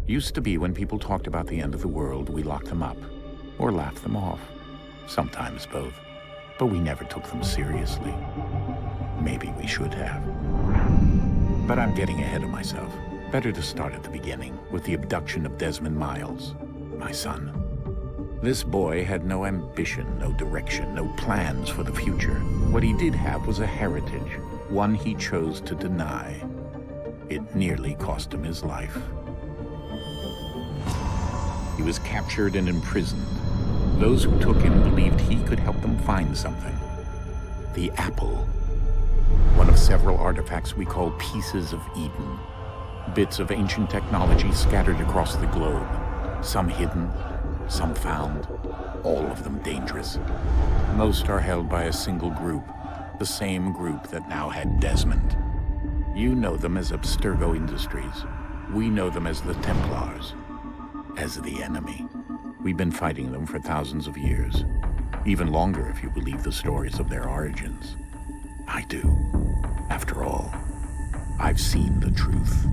Used to be when people talked about the end of the world, we locked them up. Or laughed them off. Sometimes both. But we never took them seriously. Maybe we should have. But I'm getting ahead of myself. Better to start at the beginning, with the abduction of Desmond Miles, my son. This boy had no ambition, no direction, no plans for the future. What he did have was a heritage, one he chose to deny. It nearly cost him his life. He was captured and imprisoned. Those who took him believed he could help them find something. The apple. One of several artifacts we call pieces of Eden. Bits of ancient technology scattered across the globe. Some hidden, some found, all of them dangerous. Most are held by a single group, the same group that now had Desmond. You know them as Abstergo Industries. We know them as the Templars, as the enemy. We've been fighting them for thousands of years, even longer if you believe the stories of their origins. I do. After all, I've seen the truth.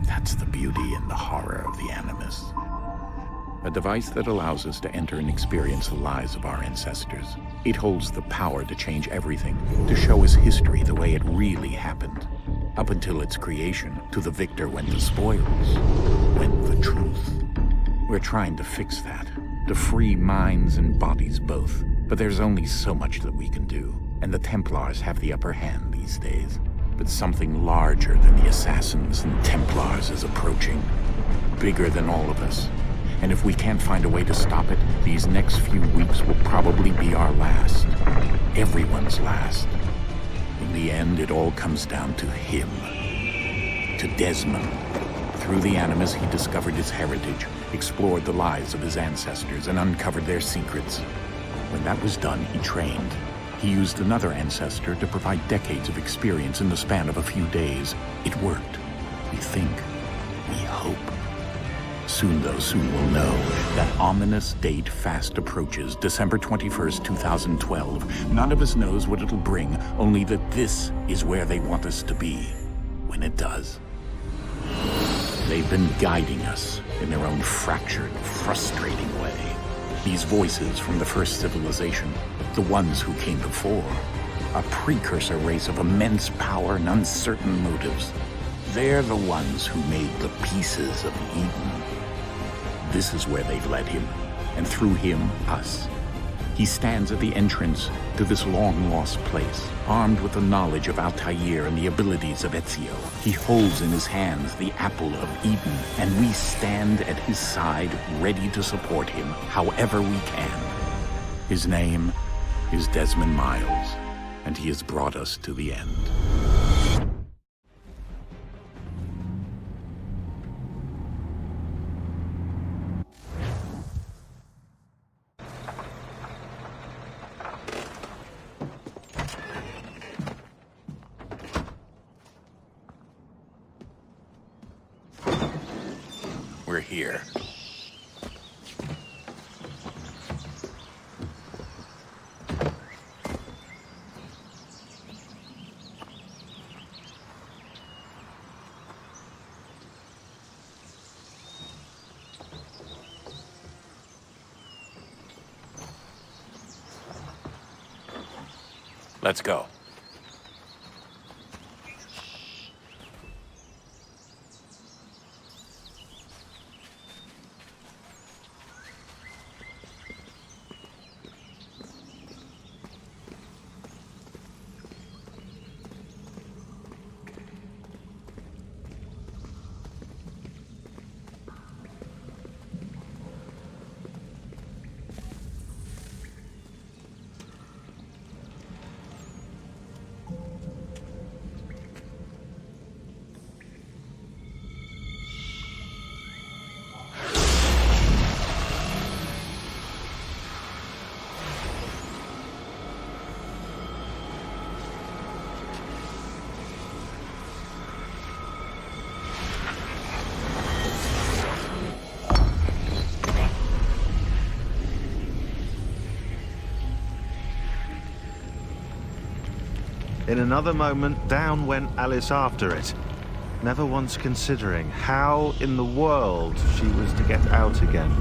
That's the beauty and the horror of the Animus. A device that allows us to enter and experience the lives of our ancestors. It holds the power to change everything, to show us history the way it really happened. Up until its creation, to the victor went the spoils, went the truth. We're trying to fix that, to free minds and bodies both. But there's only so much that we can do, and the Templars have the upper hand these days. But something larger than the Assassins and Templars is approaching, bigger than all of us. And if we can't find a way to stop it, these next few weeks will probably be our last. Everyone's last. In the end, it all comes down to him. To Desmond. Through the Animus, he discovered his heritage, explored the lives of his ancestors, and uncovered their secrets. When that was done, he trained. He used another ancestor to provide decades of experience in the span of a few days. It worked. We think. We hope. Soon, though, soon we'll know. That ominous date fast approaches, December 21st, 2012. None of us knows what it'll bring, only that this is where they want us to be, when it does. They've been guiding us in their own fractured, frustrating way. These voices from the first civilization, the ones who came before, a precursor race of immense power and uncertain motives. They're the ones who made the pieces of Eden. This is where they've led him, and through him, us. He stands at the entrance to this long-lost place, armed with the knowledge of Altair and the abilities of Ezio. He holds in his hands the apple of Eden, and we stand at his side, ready to support him however we can. His name is Desmond Miles, and he has brought us to the end. We're here. Let's go. In another moment, down went Alice after it. never once considering how in the world she was to get out again.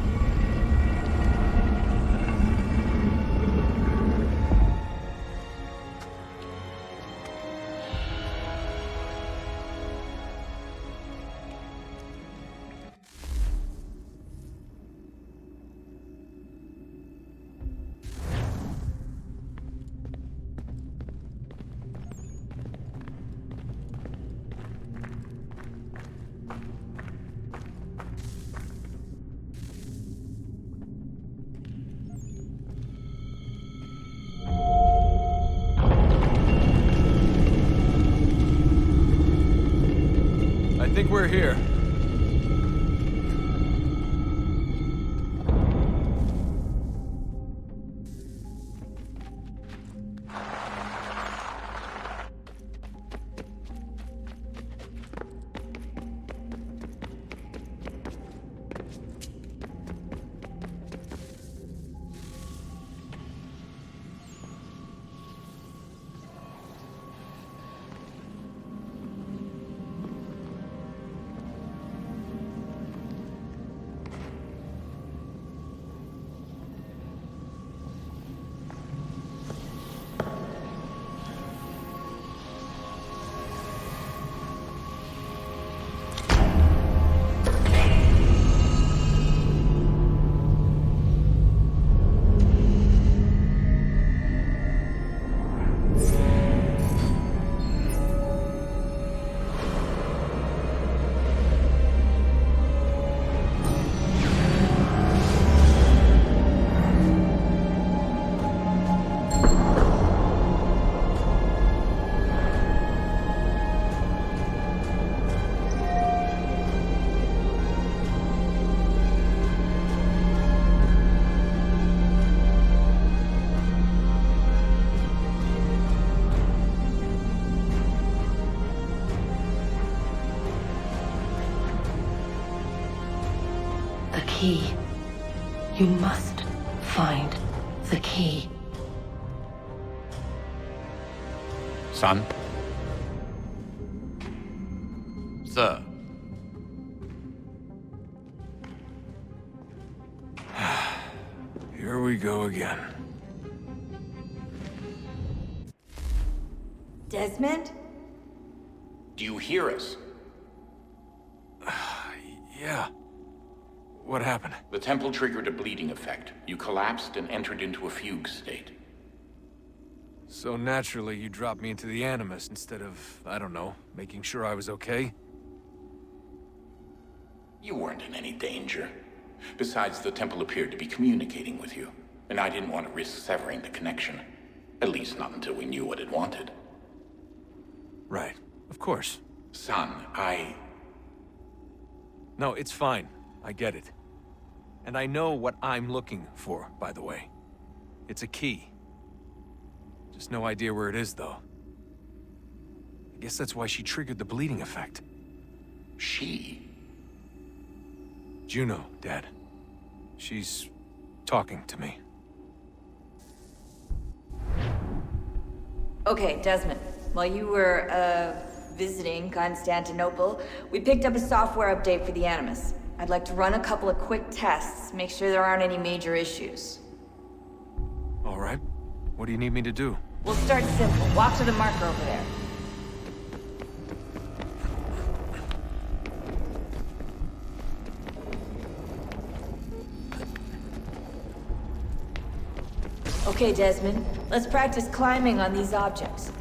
I think we're here. The key. You must find the key. Son? Sir. Here we go again. Desmond? Do you hear us? Yeah. What happened? The temple triggered a bleeding effect. You collapsed and entered into a fugue state. So naturally, you dropped me into the Animus instead of, I don't know, making sure I was okay? You weren't in any danger. Besides, the temple appeared to be communicating with you, and I didn't want to risk severing the connection. At least not until we knew what it wanted. Right. Of course. Son, No, it's fine. I get it. And I know what I'm looking for, by the way. It's a key. Just no idea where it is, though. I guess that's why she triggered the bleeding effect. She? Juno, Dad. She's talking to me. Okay, Desmond. While you were, visiting Constantinople, we picked up a software update for the Animus. I'd like to run a couple of quick tests, make sure there aren't any major issues. All right. What do you need me to do? We'll start simple. Walk to the marker over there. Okay, Desmond. Let's practice climbing on these objects.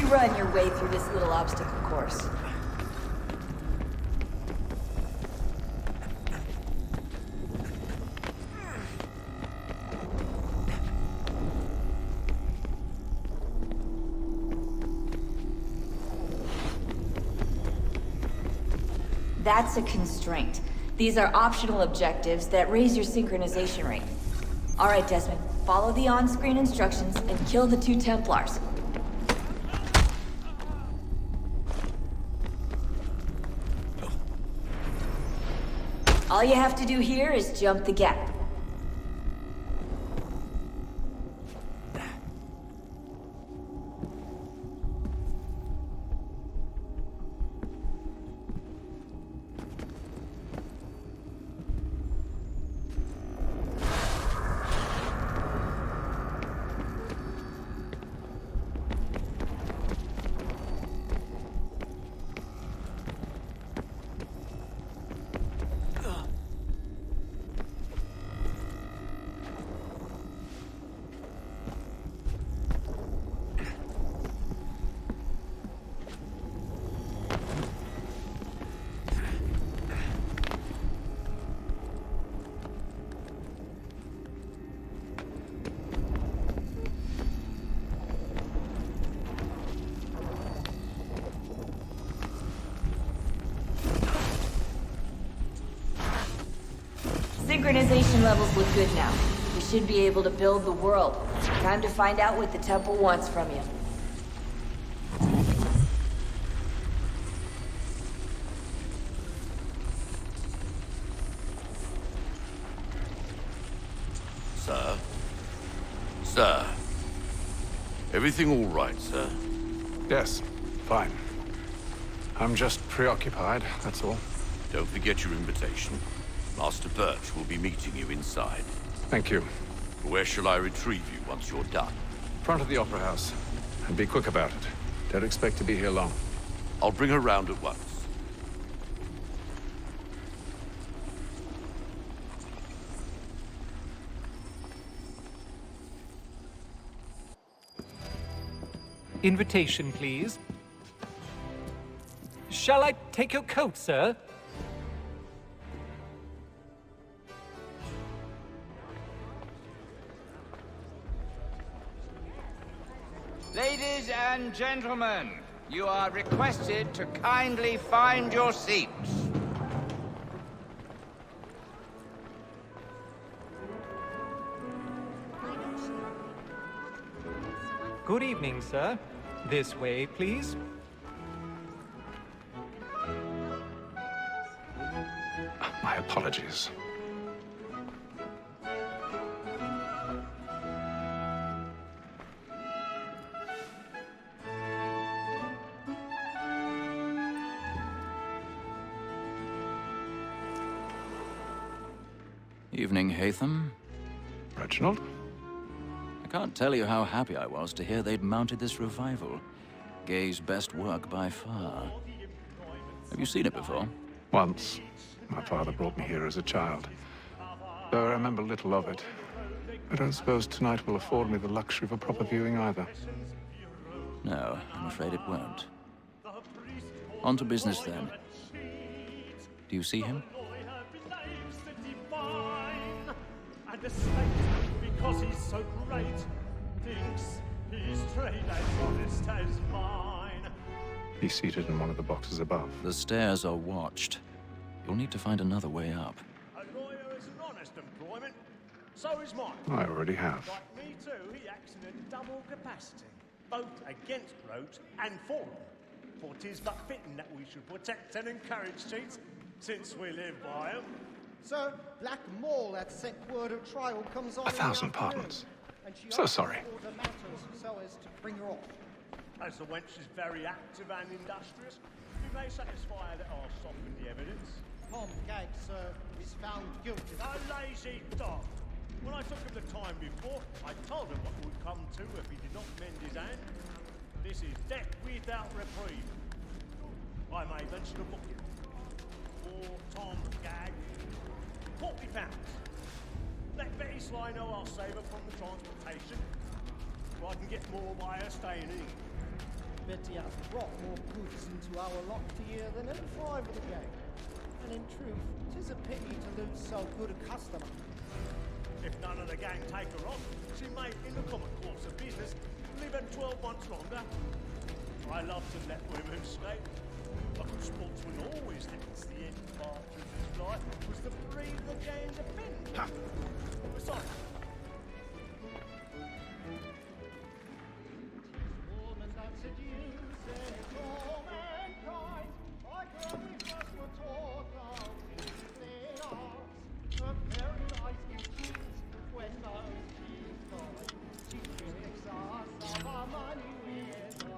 Run your way through this little obstacle course. That's a constraint. These are optional objectives that raise your synchronization rate. All right, Desmond. Follow the on-screen instructions and kill the 2 Templars. All you have to do here is jump the gap. Synchronization levels look good now. We should be able to build the world. Time to find out what the temple wants from you. Sir? Sir? Everything all right, sir? Yes, fine. I'm just preoccupied, that's all. Don't forget your invitation. Master Birch will be meeting you inside. Thank you. Where shall I retrieve you once you're done? Front of the Opera House. And be quick about it. Don't expect to be here long. I'll bring her round at once. Invitation, please. Shall I take your coat, sir? Ladies and gentlemen, you are requested to kindly find your seats. Good evening, sir. This way, please. My apologies. Evening, Haytham. Reginald? I can't tell you how happy I was to hear they'd mounted this revival. Gay's best work by far. Have you seen it before? Once. My father brought me here as a child. Though I remember little of it. I don't suppose tonight will afford me the luxury of a proper viewing either. No, I'm afraid it won't. On to business, then. Do you see him? Because he's so great, thinks he's trade as honest as mine. He's seated in one of the boxes above. The stairs are watched. You'll need to find another way up. A lawyer is an honest employment, so is mine. I already have. Like me too, he acts in a double capacity, both against rogues and for them. For 'tis but fitting that we should protect and encourage cheats, since we live by 'em. Sir, Black Mall at St. Word of Trial comes on. 1,000 pardons. So sorry. So as to bring her off. As the wench is very active and industrious, we may satisfy that I'll soften the evidence. Tom Gag, sir, is found guilty. A lazy dog. When I took him the time before, I told him what would come to if he did not mend his hand. This is death without reprieve. I may mention a booking. For Tom Gag, £40. Let Betty Sly know I'll save her from the transportation, so I can get more by her staying in. Betty has brought more goods into our lock here than any 5 of the gang. And in truth, 'tis a pity to lose so good a customer. If none of the gang take her on, she may, in the common course of business, live at 12 months longer. I love to let women escape. A good sportsman always thinks the end part of his life was to breathe the game defend. Besides, Woman that seduces all mankind, like her we first were taught our weakling arts. Her very eyes can cheat when those cheats find. She tricks us of our money with her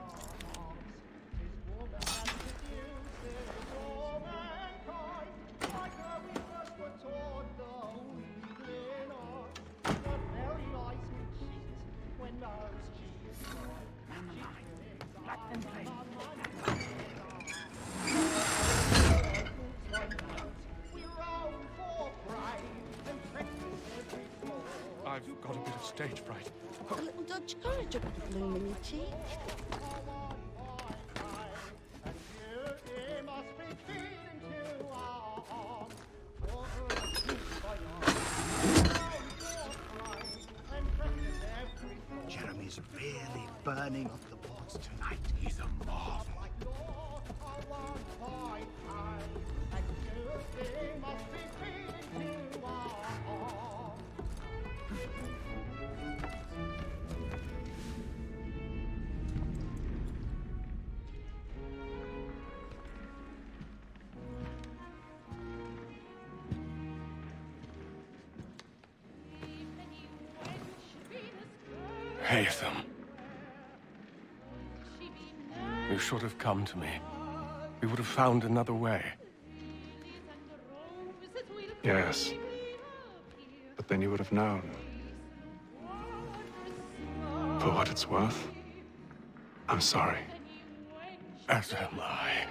hearts. 'Tis woman that seduces all mankind, like her we first were taught the weakling arts. Her very eyes can cheat when those cheats find. I've got a bit of stage fright. A little Dutch courage up the bloom in your cheek. Jeremy's really burning up the boards tonight. He's a marvel. Haytham. You should have come to me. We would have found another way. Yes. But then you would have known. For what it's worth, I'm sorry. As am I.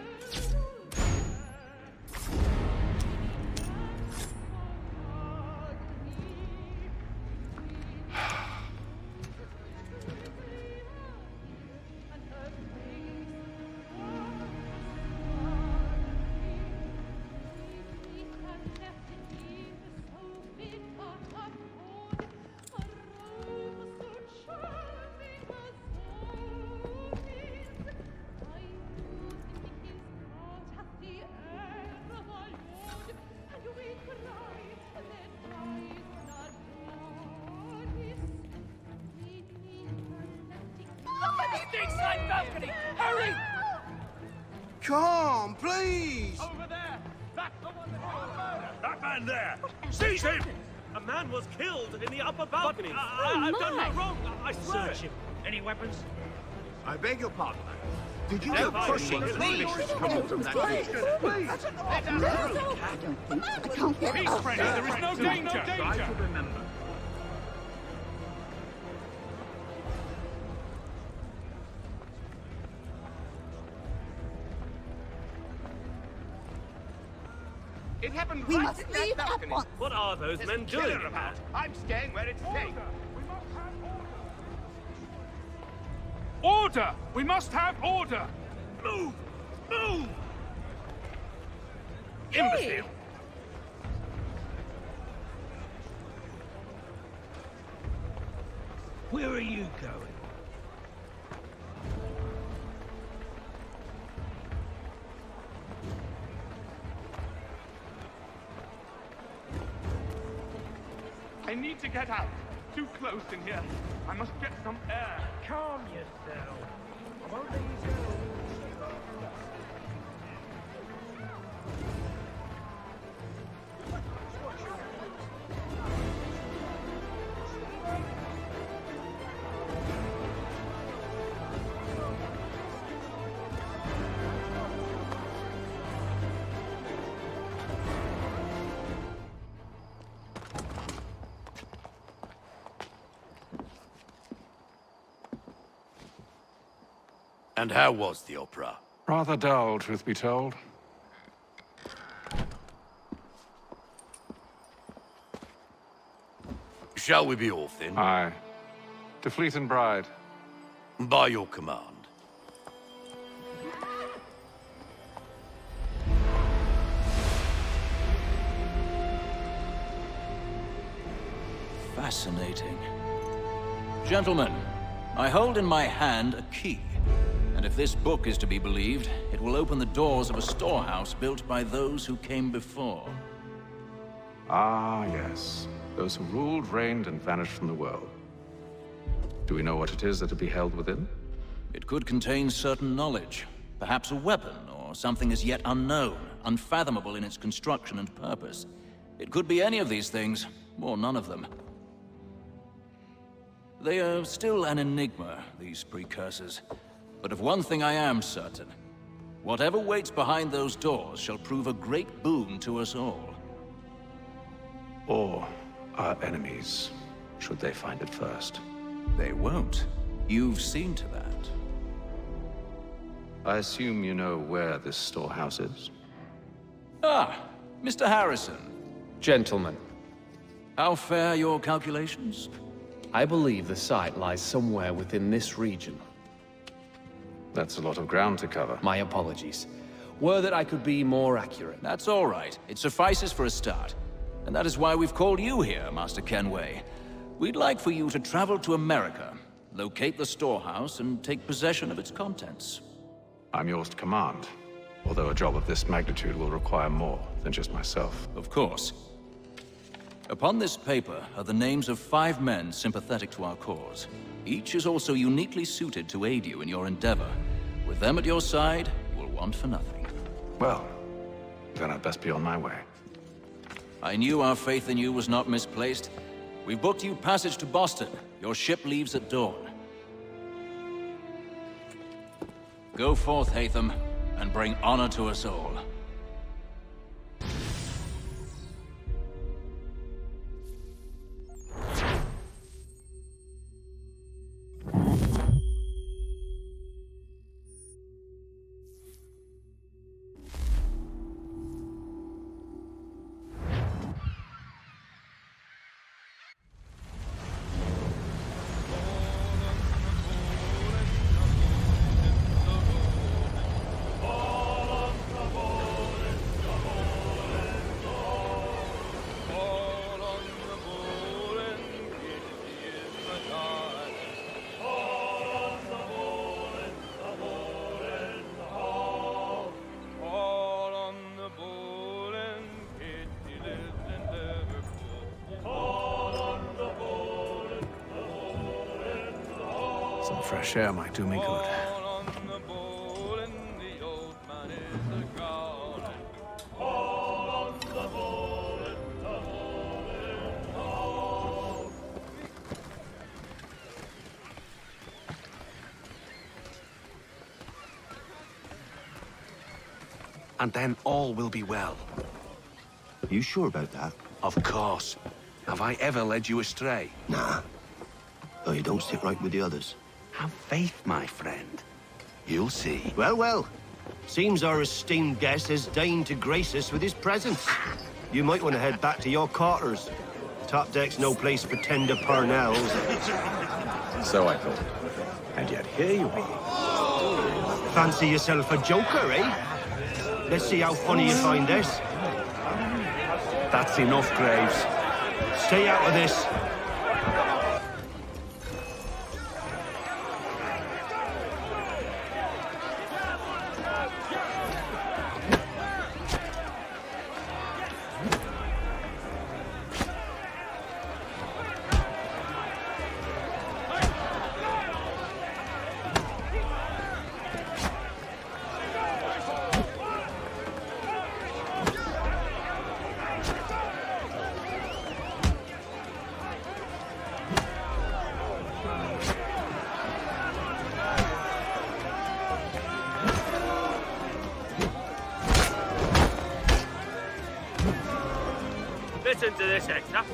Hurry! Come, please! Over there! That's the one that That man there! Seize him! A man was killed in the upper balcony. I've done no wrong. I swear. Search him. Any weapons? I beg your pardon. Did you No, know crushing please, foolishness coming from that place? Please! I don't think so. I can't get Peace, out. friends. There is no danger. Try to remember. It happened We right must in that leave at balcony. once. What are those men doing? About. I'm staying where it's safe. Order! We must have order! Move! Move! Imbecile! Where are you going? I need to get out. Too close in here. I must get some air. Calm yourself. I won't let you go. And how was the opera? Rather dull, truth be told. Shall we be off then? Aye. To Fleet and Bride. By your command. Fascinating. Gentlemen, I hold in my hand a key. And if this book is to be believed, it will open the doors of a storehouse built by those who came before. Ah, yes. Those who ruled, reigned, and vanished from the world. Do we know what it is that will be held within? It could contain certain knowledge. Perhaps a weapon, or something as yet unknown, unfathomable in its construction and purpose. It could be any of these things, or none of them. They are still an enigma, these precursors. But of one thing I am certain. Whatever waits behind those doors shall prove a great boon to us all. Or our enemies, should they find it first. They won't. You've seen to that. I assume you know where this storehouse is? Ah, Mr. Harrison. Gentlemen. How fare your calculations? I believe the site lies somewhere within this region. That's a lot of ground to cover. My apologies. Were that I could be more accurate. That's all right. It suffices for a start. And that is why we've called you here, Master Kenway. We'd like for you to travel to America, locate the storehouse, and take possession of its contents. I'm yours to command, although a job of this magnitude will require more than just myself. Of course. Upon this paper are the names of 5 men sympathetic to our cause. Each is also uniquely suited to aid you in your endeavor. With them at your side, you will want for nothing. Well, then I'd best be on my way. I knew our faith in you was not misplaced. We've booked you passage to Boston. Your ship leaves at dawn. Go forth, Haytham, and bring honor to us all. Some fresh air might do me good. And then all will be well. You sure about that? Of course. Have I ever led you astray? Nah. Though you don't sit right with the others. Have faith, my friend. You'll see. Well, well. Seems our esteemed guest has deigned to grace us with his presence. You might want to head back to your quarters. Top deck's no place for tender parnells. So I thought. And yet here you are. Fancy yourself a joker, eh? Let's see how funny you find this. That's enough, Graves. Stay out of this. Listen to this, Hector.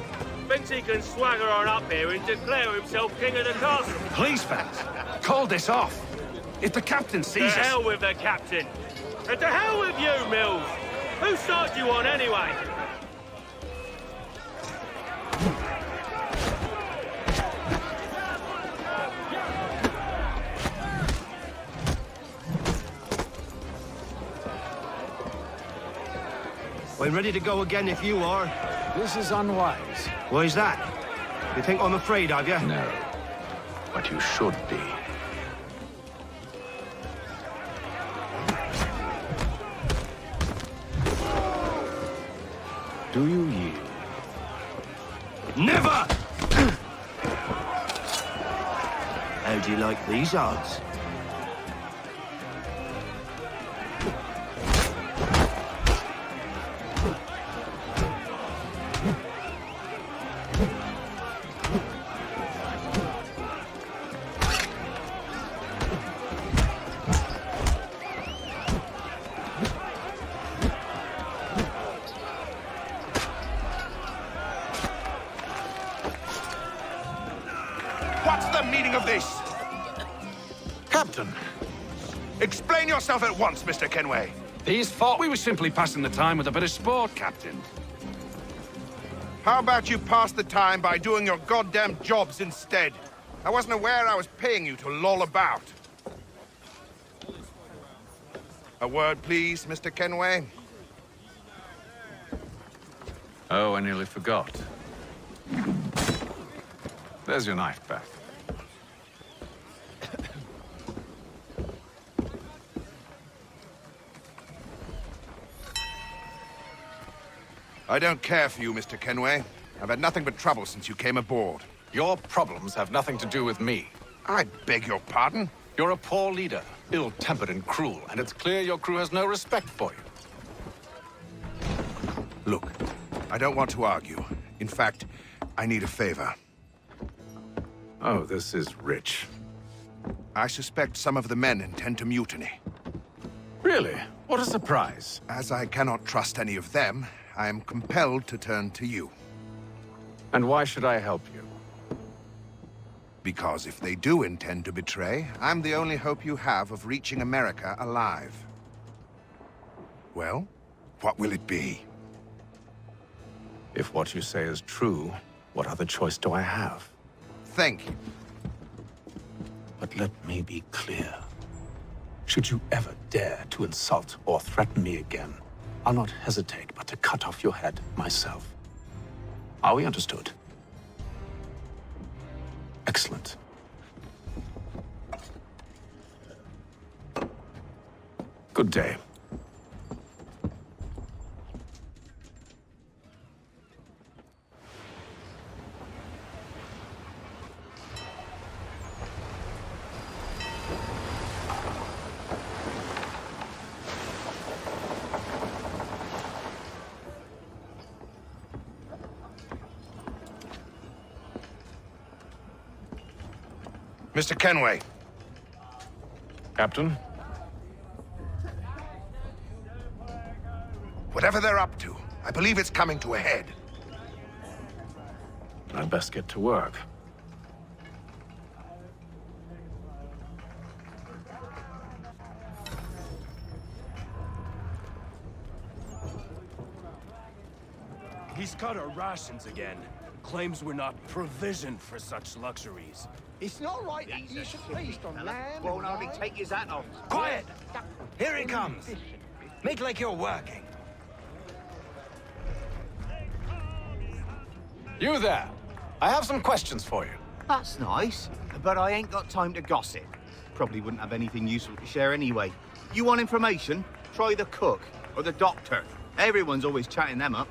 Thinks he can swagger on up here and declare himself king of the castle. Please, fellas, call this off. If the captain To sees us... hell with the captain. And to hell with you, Mills. Whose side do you on, anyway? I'm ready to go again if you are. This is unwise. Why's that? You think I'm afraid of you? No. But you should be. Do you yield? Never! How do you like these odds? What's the meaning of this? Captain! Explain yourself at once, Mr. Kenway. These thought we were simply passing the time with a bit of sport, Captain. How about you pass the time by doing your goddamn jobs instead? I wasn't aware I was paying you to loll about. A word, please, Mr. Kenway. Oh, I nearly forgot. There's your knife back. I don't care for you, Mr. Kenway. I've had nothing but trouble since you came aboard. Your problems have nothing to do with me. I beg your pardon? You're a poor leader, ill-tempered and cruel, and it's clear your crew has no respect for you. Look, I don't want to argue. In fact, I need a favor. Oh, this is rich. I suspect some of the men intend to mutiny. Really? What a surprise. As I cannot trust any of them, I am compelled to turn to you. And why should I help you? Because if they do intend to betray, I'm the only hope you have of reaching America alive. Well, what will it be? If what you say is true, what other choice do I have? Thank you. But let me be clear. Should you ever dare to insult or threaten me again, I'll not hesitate but to cut off your head myself. Are we understood? Excellent. Good day. Mr. Kenway. Captain? Whatever they're up to, I believe it's coming to a head. I'd best get to work. He's cut our rations again. Claims we're not provisioned for such luxuries. It's not right that you should feast on lamb. Won't hardly take his hat off. Quiet! Here he comes. Make like you're working. You there! I have some questions for you. That's nice, but I ain't got time to gossip. Probably wouldn't have anything useful to share anyway. You want information? Try the cook or the doctor. Everyone's always chatting them up.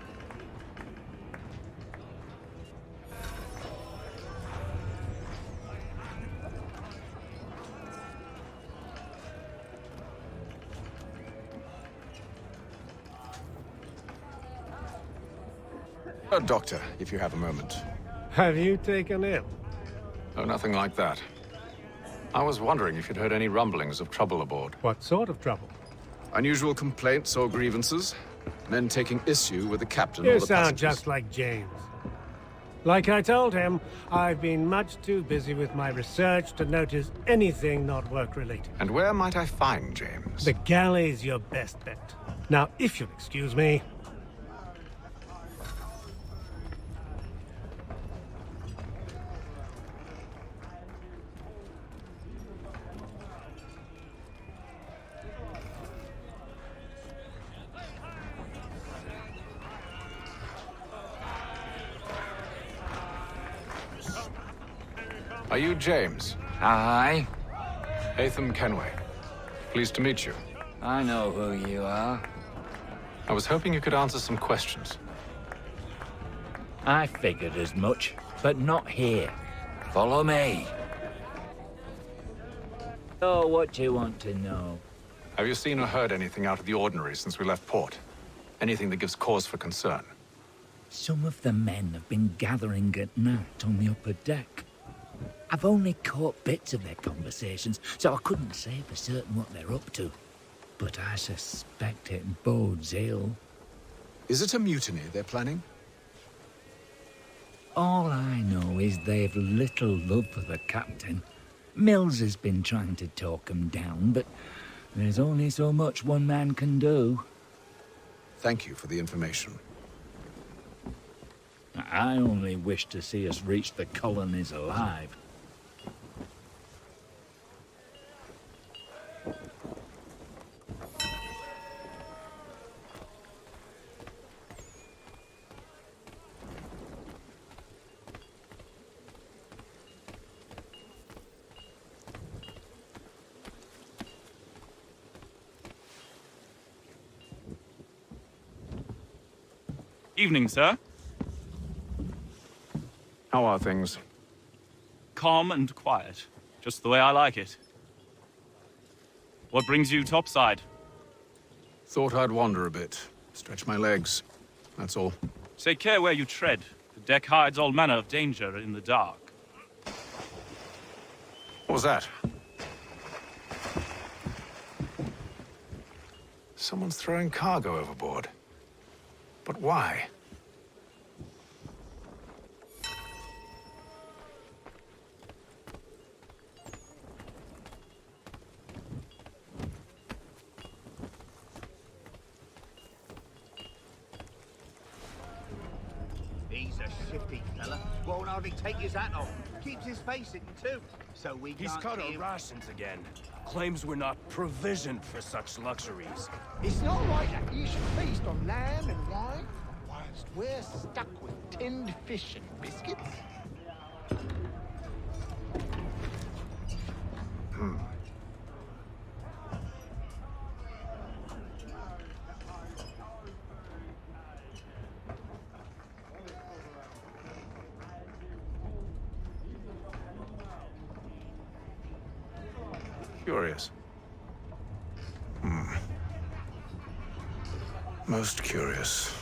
A doctor, if you have a moment. Have you taken ill? Oh, nothing like that. I was wondering if you'd heard any rumblings of trouble aboard. What sort of trouble? Unusual complaints or grievances? Men taking issue with the captain You or the sound passengers? just like James. Like I told him, I've been much too busy with my research to notice anything not work-related. And where might I find James? The galley's your best bet. Now, if you'll excuse me... Are you James? Aye. Haytham Kentway. Pleased to meet you. I know who you are. I was hoping you could answer some questions. I figured as much, but not here. Follow me. So what do you want to know? Have you seen or heard anything out of the ordinary since we left port? Anything that gives cause for concern? Some of the men have been gathering at night on the upper deck. I've only caught bits of their conversations, so I couldn't say for certain what they're up to. But I suspect it bodes ill. Is it a mutiny they're planning? All I know is they've little love for the captain. Mills has been trying to talk 'em down, but there's only so much one man can do. Thank you for the information. I only wish to see us reach the colonies alive. Evening, sir. How are things? Calm and quiet. Just the way I like it. What brings you topside? Thought I'd wander a bit. Stretch my legs. That's all. Take care where you tread. The deck hides all manner of danger in the dark. What was that? Someone's throwing cargo overboard. But why? He's a shifty fella. Won't hardly take his hat off. Keeps his face hidden too. So we He's can't cut see our him. rations again. Claims we're not provisioned for such luxuries. It's not right that you should feast on lamb and wine, whilst we're stuck with tinned fish and biscuits. Curious. Most curious.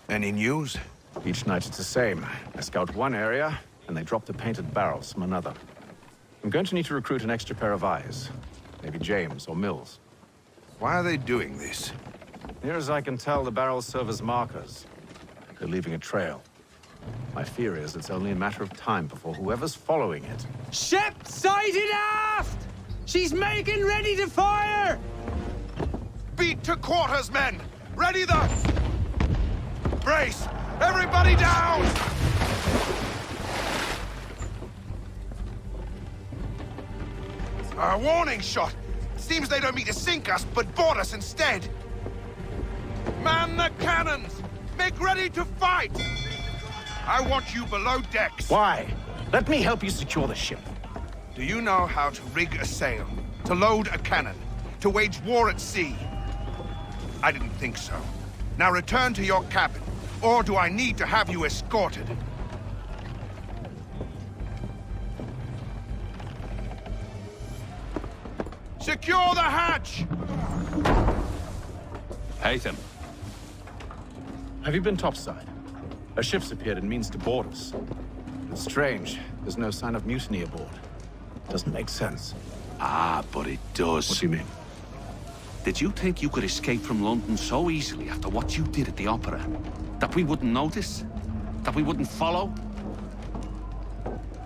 Any news? Each night it's the same. I scout one area, and they drop the painted barrels from another. I'm going to need to recruit an extra pair of eyes. Maybe James or Mills. Why are they doing this? Near as I can tell, the barrels serve as markers. They're leaving a trail. My fear is it's only a matter of time before whoever's following it. Ship sighted aft! She's making ready to fire! Beat to quarters, men! Ready the... Brace! Everybody down! A warning shot! Seems they don't mean to sink us, but board us instead. Man the cannons! Make ready to fight! I want you below decks. Why? Let me help you secure the ship. Do you know how to rig a sail? To load a cannon? To wage war at sea? I didn't think so. Now return to your cabin. Or do I need to have you escorted? Secure the hatch! Haytham. Have you been topside? A ship's appeared and means to board us. It's strange. There's no sign of mutiny aboard. Doesn't make sense. Ah, but it does. What do you mean? Did you think you could escape from London so easily after what you did at the opera? That we wouldn't notice? That we wouldn't follow?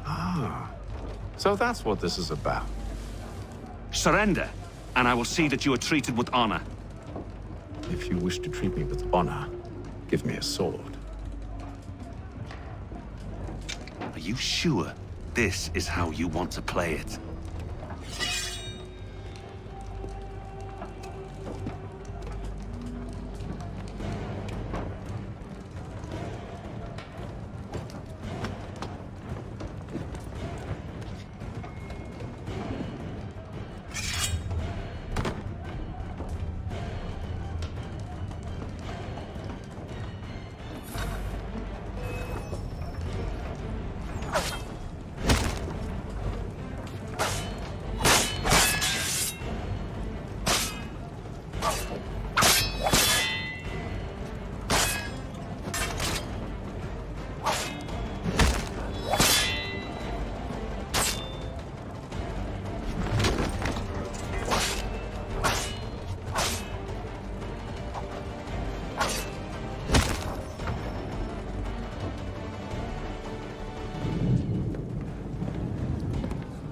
Ah. So that's what this is about. Surrender, and I will see that you are treated with honor. If you wish to treat me with honor, give me a sword. you sure this is how you want to play it?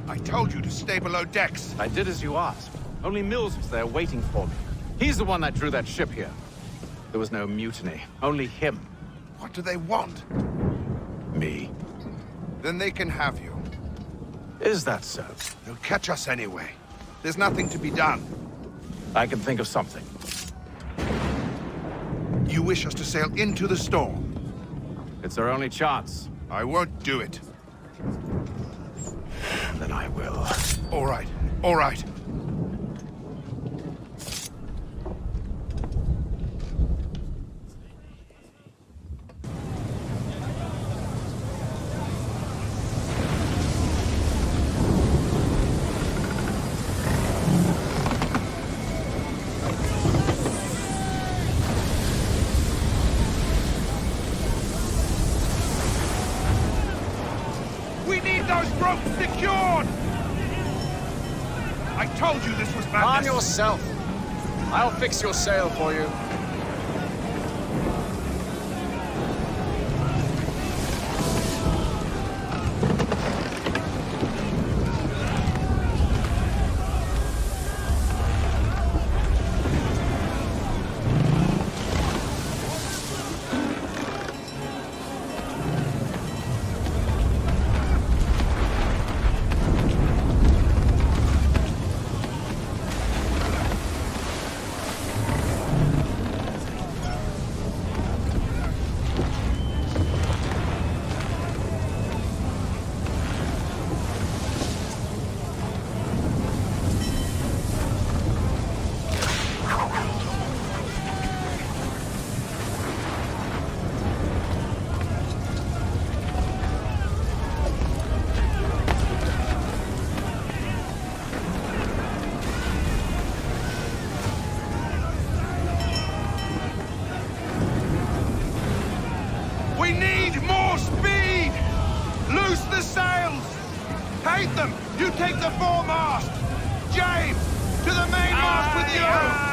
I told you to stay below decks. I did as you asked. Only Mills was there waiting for me. He's the one that drew that ship here. There was no mutiny, only him. What do they want? Me. Then they can have you. Is that so? They'll catch us anyway. There's nothing to be done. I can think of something. You wish us to sail into the storm? It's our only chance. I won't do it. Then I will. All right, all right. We need those ropes secured! I told you this was madness. Calm yourself. I'll fix your sail for you. We need more speed! Loose the sails! Haytham, you take the foremast! James, to the mainmast with you!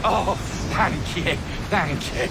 Oh, thank you, thank you.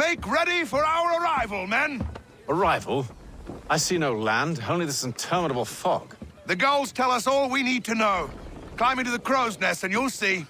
Make ready for our arrival, men! Arrival? I see no land, only this interminable fog. The gulls tell us all we need to know. Climb into the crow's nest and you'll see.